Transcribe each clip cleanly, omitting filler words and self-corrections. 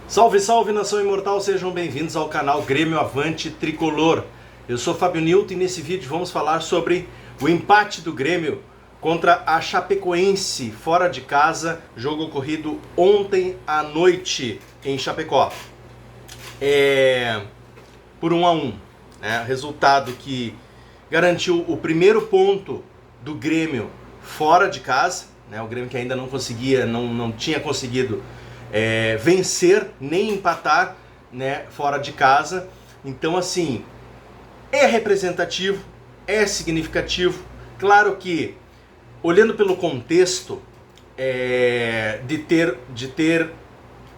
Salve, salve, nação imortal, sejam bem-vindos ao canal Grêmio Avante Tricolor. Eu sou Fábio Nilton e nesse vídeo vamos falar sobre o empate do Grêmio contra a Chapecoense, fora de casa, jogo ocorrido ontem à noite em Chapecó. Por 1-1, né? Resultado que garantiu o primeiro ponto do Grêmio fora de casa, né? O Grêmio que ainda não tinha conseguido vencer nem empatar, né, fora de casa. Então, assim, é representativo, é significativo. Claro que, olhando pelo contexto de ter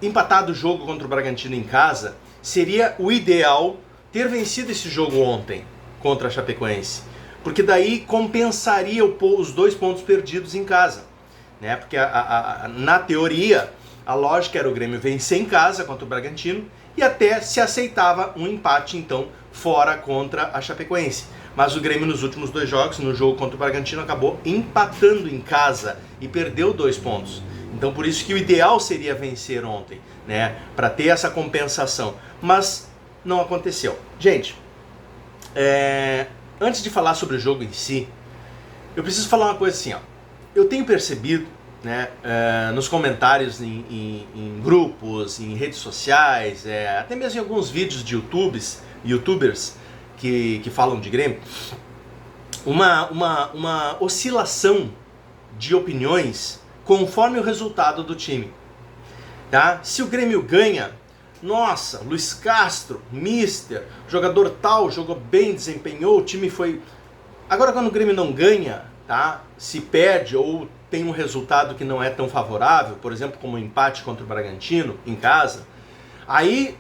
empatado o jogo contra o Bragantino em casa, seria o ideal ter vencido esse jogo ontem contra a Chapecoense, porque daí compensaria os 2 pontos perdidos em casa, né? Porque na teoria a lógica era o Grêmio vencer em casa contra o Bragantino e até se aceitava um empate então fora contra a Chapecoense. Mas o Grêmio nos últimos 2 jogos, no jogo contra o Bragantino, acabou empatando em casa e perdeu 2 pontos. Então por isso que o ideal seria vencer ontem, né, para ter essa compensação. Mas não aconteceu. Gente, antes de falar sobre o jogo em si, eu preciso falar uma coisa assim, ó. Eu tenho percebido, né, nos comentários em grupos, em redes sociais, até mesmo em alguns vídeos de youtubers que falam de Grêmio, uma oscilação de opiniões conforme o resultado do time. Tá? Se o Grêmio ganha, nossa, Luiz Castro, mister, jogador tal, jogou bem, desempenhou, o time foi... Agora quando o Grêmio não ganha, tá? Se perde ou tem um resultado que não é tão favorável, por exemplo, como o empate contra o Bragantino em casa, aí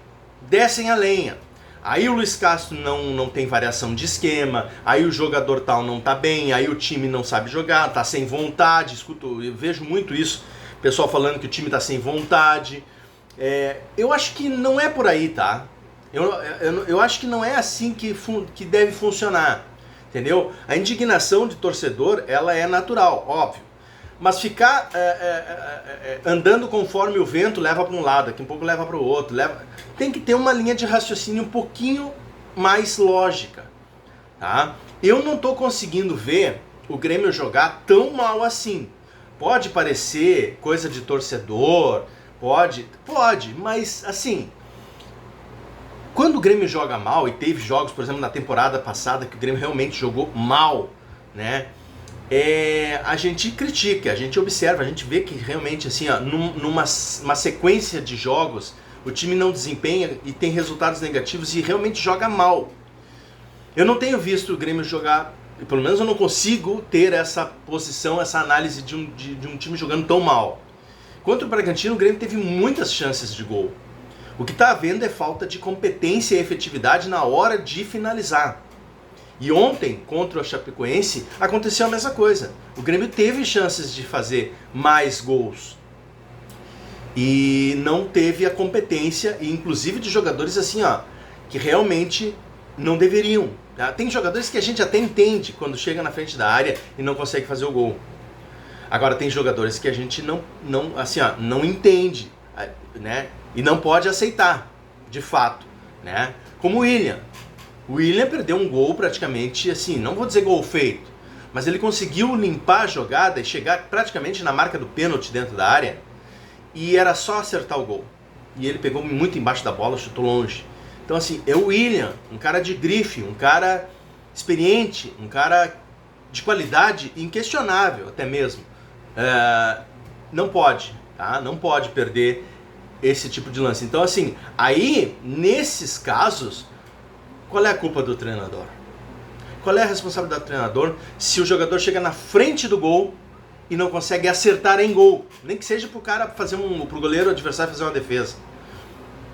descem a lenha. Aí o Luiz Castro não tem variação de esquema, aí o jogador tal não tá bem, aí o time não sabe jogar, tá sem vontade. Eu vejo muito isso, pessoal falando que o time tá sem vontade. Eu acho que não é por aí, tá? Eu acho que não é assim que deve funcionar, entendeu? A indignação de torcedor, ela é natural, óbvio. Mas ficar andando conforme o vento leva para um lado, daqui a pouco leva para o outro. Tem que ter uma linha de raciocínio um pouquinho mais lógica. Tá? Eu não estou conseguindo ver o Grêmio jogar tão mal assim. Pode parecer coisa de torcedor, pode, mas assim, quando o Grêmio joga mal, e teve jogos, por exemplo, na temporada passada que o Grêmio realmente jogou mal, né? A gente critica, a gente observa, a gente vê que realmente assim, ó, numa sequência de jogos o time não desempenha e tem resultados negativos e realmente joga mal. Eu não tenho visto o Grêmio jogar, pelo menos eu não consigo ter essa posição, essa análise de um time jogando tão mal. Contra o Bragantino, o Grêmio teve muitas chances de gol. O que está havendo é falta de competência e efetividade na hora de finalizar. E ontem, contra a Chapecoense, aconteceu a mesma coisa. O Grêmio teve chances de fazer mais gols. E não teve a competência, e inclusive de jogadores assim, ó, que realmente não deveriam. Tá? Tem jogadores que a gente até entende quando chega na frente da área e não consegue fazer o gol. Agora tem jogadores que a gente não entende, né? E não pode aceitar, de fato, né? Como o William. O William perdeu um gol praticamente, assim, não vou dizer gol feito, mas ele conseguiu limpar a jogada e chegar praticamente na marca do pênalti dentro da área e era só acertar o gol. E ele pegou muito embaixo da bola, chutou longe. Então, assim, é o William, um cara de grife, um cara experiente, um cara de qualidade inquestionável até mesmo. Não pode, tá? Não pode perder esse tipo de lance. Então, assim, aí, nesses casos, qual é a culpa do treinador? Qual é a responsabilidade do treinador se o jogador chega na frente do gol e não consegue acertar em gol? Nem que seja pro goleiro adversário fazer uma defesa.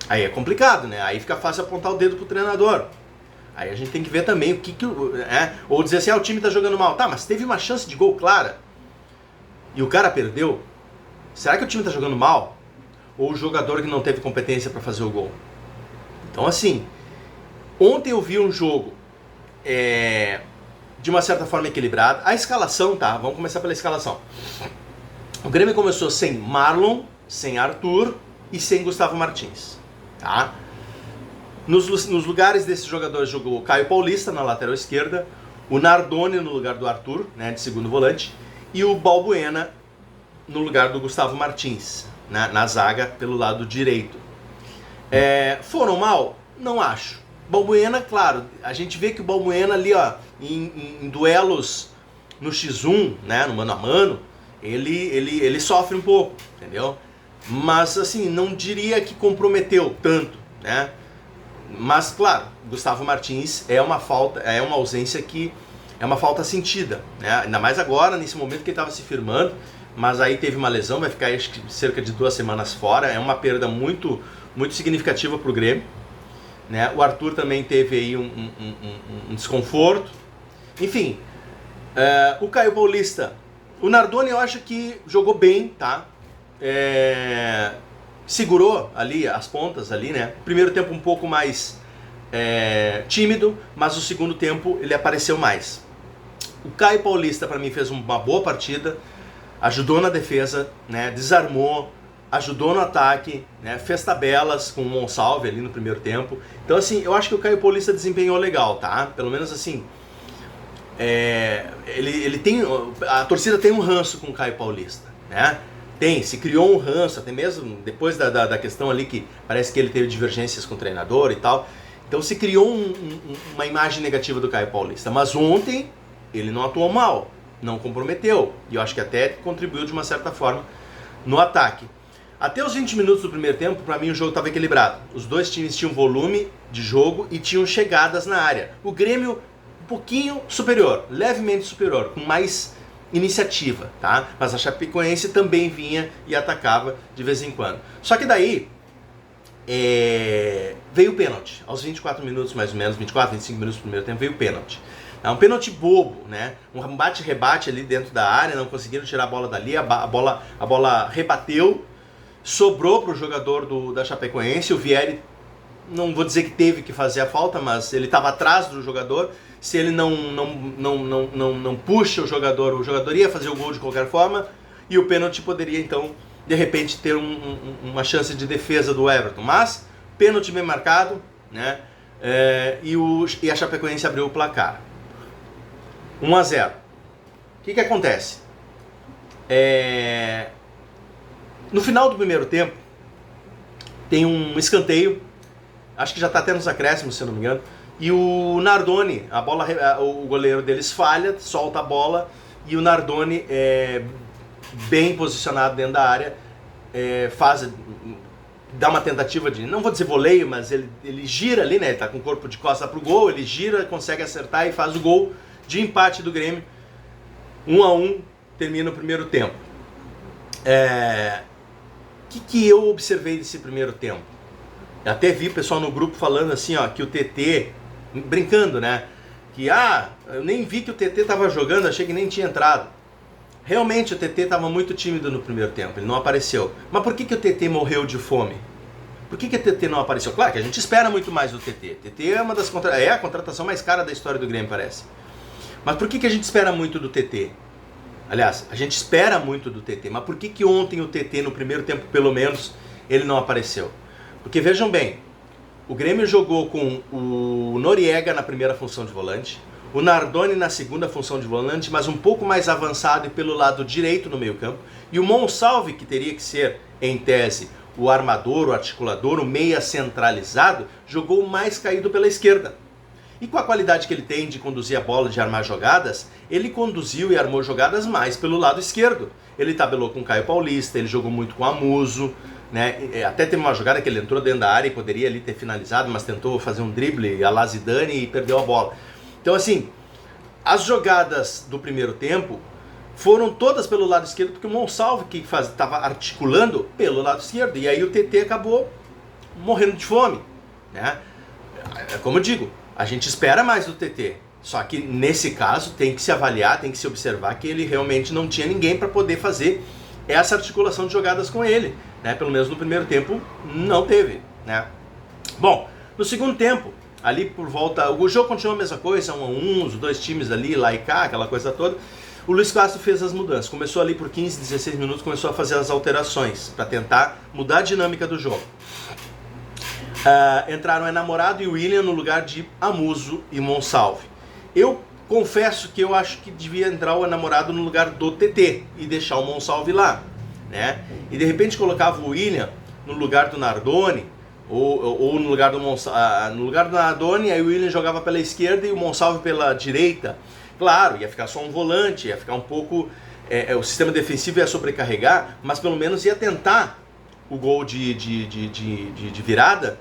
Aí é complicado, né? Aí fica fácil apontar o dedo pro treinador. Aí a gente tem que ver também o que ou dizer assim, o time tá jogando mal. Tá, mas teve uma chance de gol clara e o cara perdeu. Será que o time tá jogando mal? Ou o jogador que não teve competência para fazer o gol? Então, assim, ontem eu vi um jogo de uma certa forma equilibrado. A escalação, tá? Vamos começar pela escalação. O Grêmio começou sem Marlon, sem Arthur, e sem Gustavo Martins, tá? Nos lugares desses jogadores jogou o Caio Paulista na lateral esquerda, o Nardoni no lugar do Arthur, né, de segundo volante, e o Balbuena no lugar do Gustavo Martins, na zaga pelo lado direito. Foram mal? Não acho. Balbuena, claro, a gente vê que o Balbuena ali, ó, em duelos no X1, né, no mano a mano, ele sofre um pouco, entendeu? Mas assim, não diria que comprometeu tanto, né? Mas claro, Gustavo Martins é uma ausência que é uma falta sentida, né? Ainda mais agora, nesse momento que ele estava se firmando, mas aí teve uma lesão, vai ficar acho que cerca de 2 semanas fora, é uma perda muito, muito significativa para o Grêmio, né? O Arthur também teve aí um desconforto, enfim, o Caio Paulista, o Nardoni eu acho que jogou bem, tá? Segurou ali as pontas ali, né? Primeiro tempo um pouco mais tímido, mas o segundo tempo ele apareceu mais. O Caio Paulista para mim fez uma boa partida, ajudou na defesa, né? Desarmou, ajudou no ataque, né? Fez tabelas com o Monsalve ali no primeiro tempo. Então assim, eu acho que o Caio Paulista desempenhou legal, tá? Pelo menos assim, ele tem, a torcida tem um ranço com o Caio Paulista, né? Se criou um ranço, até mesmo depois da questão ali que parece que ele teve divergências com o treinador e tal. Então se criou uma imagem negativa do Caio Paulista. Mas ontem ele não atuou mal, não comprometeu. E eu acho que até contribuiu de uma certa forma no ataque. Até os 20 minutos do primeiro tempo, para mim o jogo estava equilibrado. Os dois times tinham volume de jogo e tinham chegadas na área. O Grêmio um pouquinho superior, levemente superior, com mais iniciativa, tá? Mas a Chapecoense também vinha e atacava de vez em quando. Só que daí veio o pênalti. Aos 24 minutos mais ou menos, 24, 25 minutos do primeiro tempo, veio o pênalti. É um pênalti bobo, né? Um bate-rebate ali dentro da área, não conseguiram tirar a bola dali, a bola rebateu, sobrou para o jogador da Chapecoense, o Vieri, não vou dizer que teve que fazer a falta, mas ele estava atrás do jogador. Se ele não puxa o jogador ia fazer o gol de qualquer forma, e o pênalti poderia então, de repente, ter uma chance de defesa do Everton. Mas, pênalti bem marcado, né? E a Chapecoense abriu o placar. 1-0. O que acontece? No final do primeiro tempo, tem um escanteio, acho que já está até nos acréscimos, se eu não me engano, e o Nardoni, o goleiro deles falha, solta a bola, e o Nardoni, bem posicionado dentro da área, dá uma tentativa de, não vou dizer voleio, mas ele gira ali, né? Ele tá com o corpo de costa pro gol, ele gira, consegue acertar e faz o gol de empate do Grêmio. 1-1, termina o primeiro tempo. O que eu observei desse primeiro tempo? Eu até vi o pessoal no grupo falando assim, ó, que o TT, brincando, né? Que, eu nem vi que o TT tava jogando, achei que nem tinha entrado. Realmente o TT estava muito tímido no primeiro tempo, ele não apareceu. Mas por que o TT morreu de fome? Por que o TT não apareceu? Claro que a gente espera muito mais do TT. TT é a contratação mais cara da história do Grêmio, parece. Mas por que a gente espera muito do TT? Aliás, a gente espera muito do TT, mas por que ontem o TT, no primeiro tempo pelo menos, ele não apareceu? Porque vejam bem, o Grêmio jogou com o Noriega na primeira função de volante, o Nardoni na segunda função de volante, mas um pouco mais avançado e pelo lado direito no meio campo, e o Monsalve, que teria que ser, em tese, o armador, o articulador, o meia centralizado, jogou mais caído pela esquerda. E com a qualidade que ele tem de conduzir a bola, de armar jogadas, ele conduziu e armou jogadas mais pelo lado esquerdo. Ele tabelou com o Caio Paulista, ele jogou muito com o Amuso, né? Até teve uma jogada que ele entrou dentro da área e poderia ali ter finalizado, mas tentou fazer um drible a la Zidane e perdeu a bola. Então assim, as jogadas do primeiro tempo foram todas pelo lado esquerdo, porque o Monsalve que estava articulando pelo lado esquerdo, e aí o TT acabou morrendo de fome, né? Como eu digo, a gente espera mais do TT, só que nesse caso tem que se avaliar, tem que se observar que ele realmente não tinha ninguém para poder fazer essa articulação de jogadas com ele, né? Pelo menos no primeiro tempo não teve, né? Bom, no segundo tempo, ali por volta, o jogo continuou a mesma coisa, 1-1, os dois times ali, lá e cá, aquela coisa toda. O Luis Castro fez as mudanças, começou ali por 15, 16 minutos, começou a fazer as alterações para tentar mudar a dinâmica do jogo. Entraram o Enamorado e o William no lugar de Amuso e Monsalve. Eu confesso que eu acho que devia entrar o Enamorado no lugar do TT e deixar o Monsalve lá, né? E de repente colocava o William no lugar do Nardoni, ou no lugar do Nardoni, aí o William jogava pela esquerda e o Monsalve pela direita. Claro, ia ficar só um volante, ia ficar um pouco... o sistema defensivo ia sobrecarregar, mas pelo menos ia tentar o gol de virada,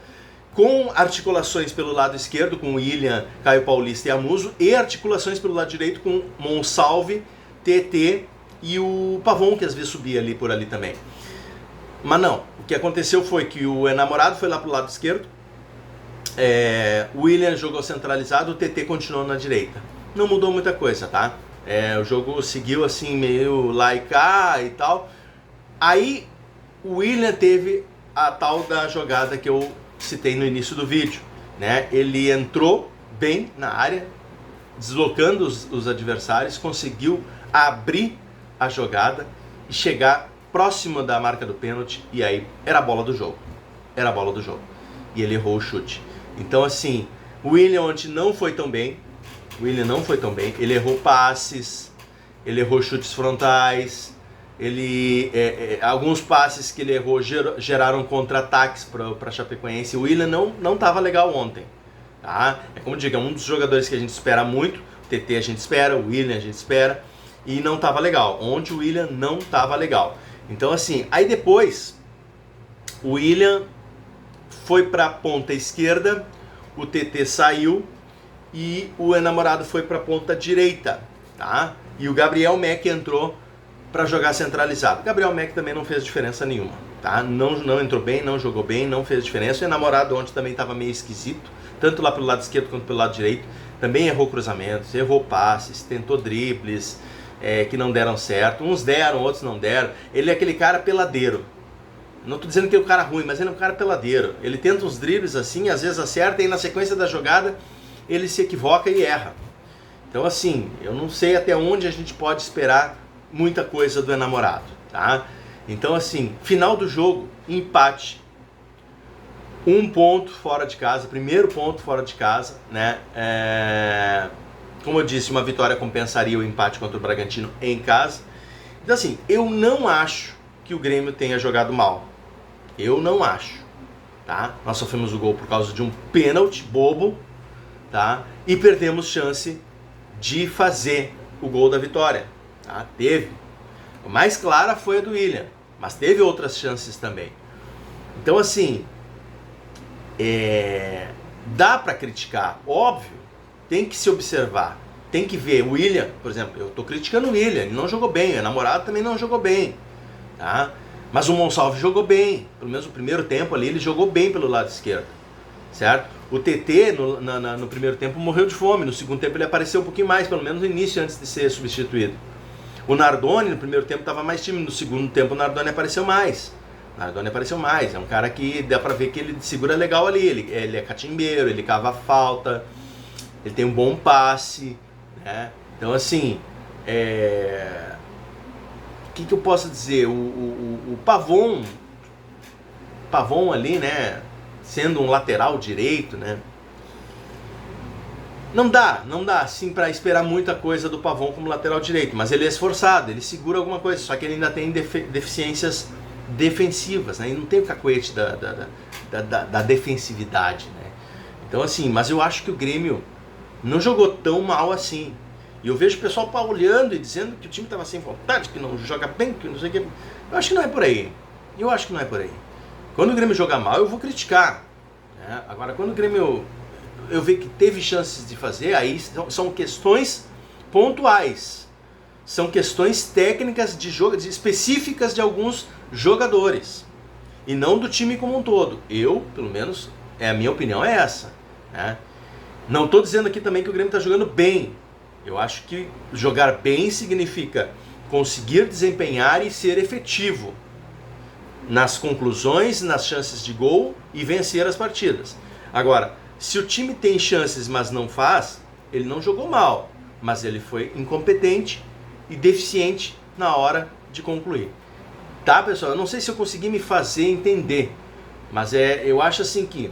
com articulações pelo lado esquerdo, com o William, Caio Paulista e Amuso, e articulações pelo lado direito com Monsalve, TT e o Pavon, que às vezes subia ali por ali também. Mas não, o que aconteceu foi que o Enamorado foi lá pro lado esquerdo, o William jogou centralizado, o TT continuou na direita. Não mudou muita coisa, tá? O jogo seguiu assim, meio lá e cá e tal. Aí o William teve a tal da jogada que eu citei no início do vídeo, né? Ele entrou bem na área, deslocando os adversários, conseguiu abrir a jogada e chegar próximo da marca do pênalti, e aí era a bola do jogo. Era a bola do jogo. E ele errou o chute. Então assim, o William ontem não foi tão bem. Ele errou passes, ele errou chutes frontais, alguns passes que ele errou geraram contra-ataques para Chapecoense. O William não estava legal ontem, tá? É como eu digo, é um dos jogadores que a gente espera muito. O TT a gente espera, o William a gente espera, e não estava legal. Ontem o William não estava legal. Então assim, aí depois o William foi para a ponta esquerda, o TT saiu e o Enamorado foi para a ponta direita, tá? E o Gabriel Mack entrou para jogar centralizado. O Gabriel Mack também não fez diferença nenhuma, tá? Não entrou bem, não jogou bem, não fez diferença. O Enamorado ontem também estava meio esquisito, tanto lá pelo lado esquerdo quanto pelo lado direito. Também errou cruzamentos, errou passes, tentou dribles que não deram certo. Uns deram, outros não deram. Ele é aquele cara peladeiro. Não estou dizendo que é um cara ruim, mas ele é um cara peladeiro. Ele tenta uns dribles assim, às vezes acerta, e na sequência da jogada ele se equivoca e erra. Então assim, eu não sei até onde a gente pode esperar muita coisa do Enamorado, tá? Então assim, final do jogo, empate. 1 ponto fora de casa, primeiro ponto fora de casa, né? Como eu disse, uma vitória compensaria o empate contra o Bragantino em casa. Então assim, eu não acho que o Grêmio tenha jogado mal. Eu não acho, tá? Nós sofremos o gol por causa de um pênalti bobo, tá? E perdemos chance de fazer o gol da vitória, tá? Teve. A mais clara foi a do William, mas teve outras chances também. Então assim, dá para criticar, óbvio, tem que se observar, tem que ver. O William, por exemplo, eu tô criticando o William, ele não jogou bem, o Enamorado também não jogou bem, tá? Mas o Monsalve jogou bem, pelo menos no primeiro tempo ali ele jogou bem pelo lado esquerdo, certo? O TT no primeiro tempo morreu de fome, no segundo tempo ele apareceu um pouquinho mais, pelo menos no início, antes de ser substituído. O Nardoni no primeiro tempo estava mais tímido, no segundo tempo o Nardoni apareceu mais. É um cara que dá pra ver que ele segura legal ali, ele é catimbeiro, ele cava a falta, ele tem um bom passe, né? Então assim, o que eu posso dizer? O Pavon ali, né, sendo um lateral direito, né, não dá assim para esperar muita coisa do Pavon como lateral direito, mas ele é esforçado, ele segura alguma coisa, só que ele ainda tem deficiências defensivas, né, e não tem o cacuete da defensividade, né. Então assim, mas eu acho que o Grêmio não jogou tão mal assim. E eu vejo o pessoal olhando e dizendo que o time estava sem vontade, que não joga bem, que não sei o que. Eu acho que não é por aí. Quando o Grêmio joga mal, eu vou criticar, né? Agora, quando o Grêmio eu ver que teve chances de fazer, aí são questões pontuais. São questões técnicas de jogo, específicas de alguns jogadores. E não do time como um todo. Eu, pelo menos, a minha opinião é essa, né? Não estou dizendo aqui também que o Grêmio está jogando bem. Eu acho que jogar bem significa conseguir desempenhar e ser efetivo nas conclusões, nas chances de gol e vencer as partidas. Agora, se o time tem chances, mas não faz, ele não jogou mal, mas ele foi incompetente e deficiente na hora de concluir. Tá, pessoal? Eu não sei se eu consegui me fazer entender, mas eu acho assim que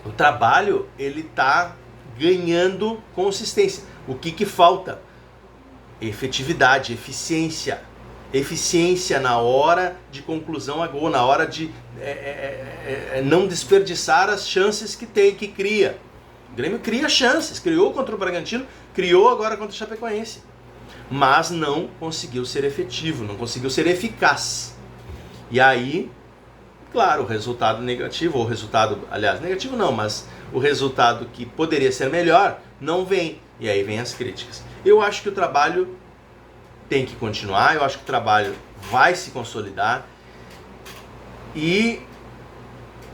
o trabalho ele tá ganhando consistência. O que falta? Efetividade, eficiência. Eficiência na hora de conclusão a gol, na hora de não desperdiçar as chances que cria. O Grêmio cria chances, criou contra o Bragantino, criou agora contra o Chapecoense. Mas não conseguiu ser efetivo, não conseguiu ser eficaz. E aí, claro, o resultado negativo, ou o resultado, aliás, negativo não, mas o resultado que poderia ser melhor, não vem. E aí vem as críticas. Eu acho que o trabalho tem que continuar, eu acho que o trabalho vai se consolidar. E,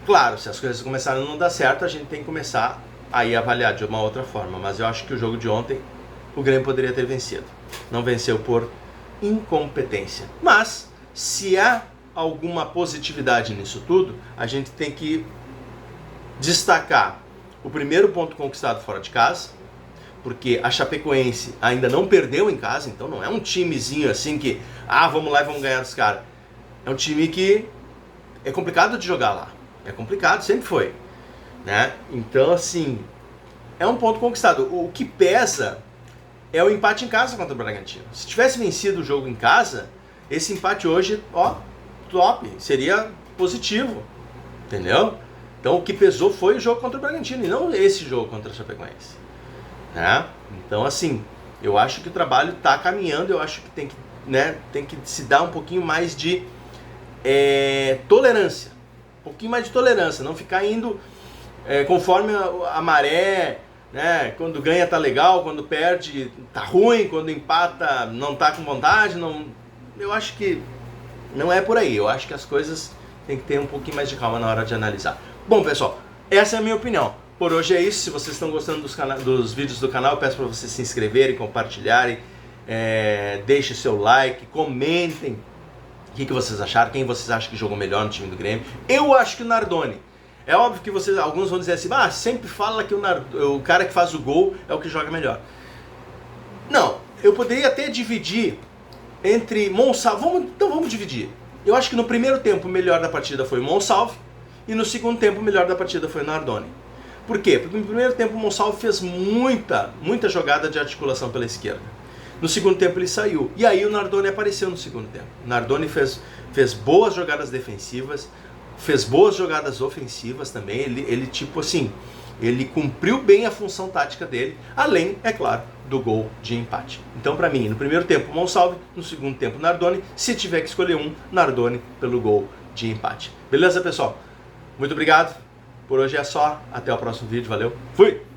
claro, se as coisas começarem a não dar certo, a gente tem que começar a avaliar de uma outra forma. Mas eu acho que o jogo de ontem, o Grêmio poderia ter vencido. Não venceu por incompetência. Mas, se há alguma positividade nisso tudo, a gente tem que destacar o primeiro ponto conquistado fora de casa, porque a Chapecoense ainda não perdeu em casa, então não é um timezinho assim que, vamos lá e vamos ganhar dos caras. É um time que é complicado de jogar lá. É complicado, sempre foi. Né? Então, assim, é um ponto conquistado. O que pesa é o empate em casa contra o Bragantino. Se tivesse vencido o jogo em casa, esse empate hoje, top, seria positivo, entendeu? Então o que pesou foi o jogo contra o Bragantino e não esse jogo contra o Chapecoense, né? Então assim, eu acho que o trabalho está caminhando, eu acho que tem que se dar um pouquinho mais de tolerância, não ficar indo conforme a maré, né? Quando ganha tá legal, quando perde tá ruim, quando empata não tá com vontade, não. Eu acho que não é por aí. Eu acho que as coisas tem que ter um pouquinho mais de calma na hora de analisar. Bom, pessoal, essa é a minha opinião. Por hoje é isso. Se vocês estão gostando dos vídeos do canal, eu peço para vocês se inscreverem, compartilharem, deixem seu like, comentem o que vocês acharam, quem vocês acham que jogou melhor no time do Grêmio. Eu acho que o Nardoni. É óbvio que alguns vão dizer assim, sempre fala que o cara que faz o gol é o que joga melhor. Não, eu poderia até dividir entre Monsalve. Então vamos dividir. Eu acho que no primeiro tempo o melhor da partida foi o Monsalve e no segundo tempo o melhor da partida foi o Nardoni. Por quê? Porque no primeiro tempo o Monsalve fez muita jogada de articulação pela esquerda. No segundo tempo ele saiu. E aí o Nardoni apareceu no segundo tempo. O Nardoni fez boas jogadas defensivas, fez boas jogadas ofensivas também. Ele tipo assim, ele cumpriu bem a função tática dele, além, é claro, do gol de empate. Então, para mim, no primeiro tempo, Monsalve, no segundo tempo, Nardoni. Se tiver que escolher um, Nardoni pelo gol de empate. Beleza, pessoal? Muito obrigado. Por hoje é só. Até o próximo vídeo. Valeu. Fui!